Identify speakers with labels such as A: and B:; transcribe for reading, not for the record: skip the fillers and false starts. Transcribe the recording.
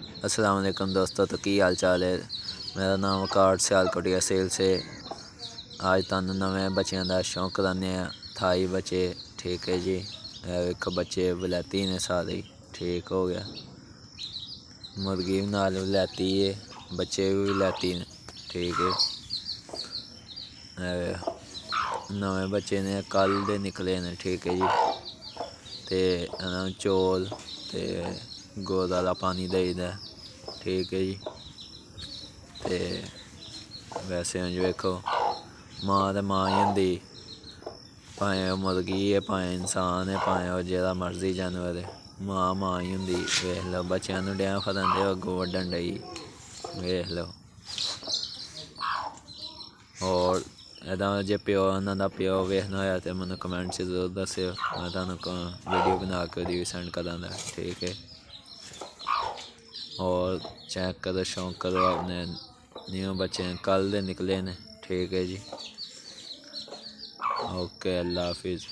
A: अस्सलाम वालेकुम दोस्तों, तो की हाल चाल है। मेरा नाम वकार सियालकोटी aseel से। आज तुहानू नवे बच्चों का शौक कराने थाई बच्चे। ठीक है जी, वेखो बच्चे वलैती ने सारे। ठीक हो गया, मुर्गी भी नाल वलैती है, बच्चे भी वलैती ने। ठीक है, नवे बच्चे ने कल दे निकले ने। ठीक है जी, तो इन्होंने चौल ते गोद वाला पानी देई दा। ठीक है जी, ते वैसे अंज वेखो मां तो मां ही होंदी, भाएं ओह् मुर्गी है, भाएं इंसान है, भाएं ओह् जेह्ड़ा मर्जी जानवर है, मां मां ही होंदी। वेख लो बच्चों नूं डैं फड़न ते अग्गों वड्ढन डई। वेख लो, और एह्दा जे प्यो इन्हां दा प्यो वेखना होया तो मैनूं कमेंट च जरूर दस्सेओ, मैं तुहानूं वीडियो बना के ओह्दी भी सेंड करांगा। ठीक है, और चेक करो, शौक करो अपने न्यू बच्चे कल दे निकले ने। ठीक है जी, ओके, अल्लाह हाफिज़।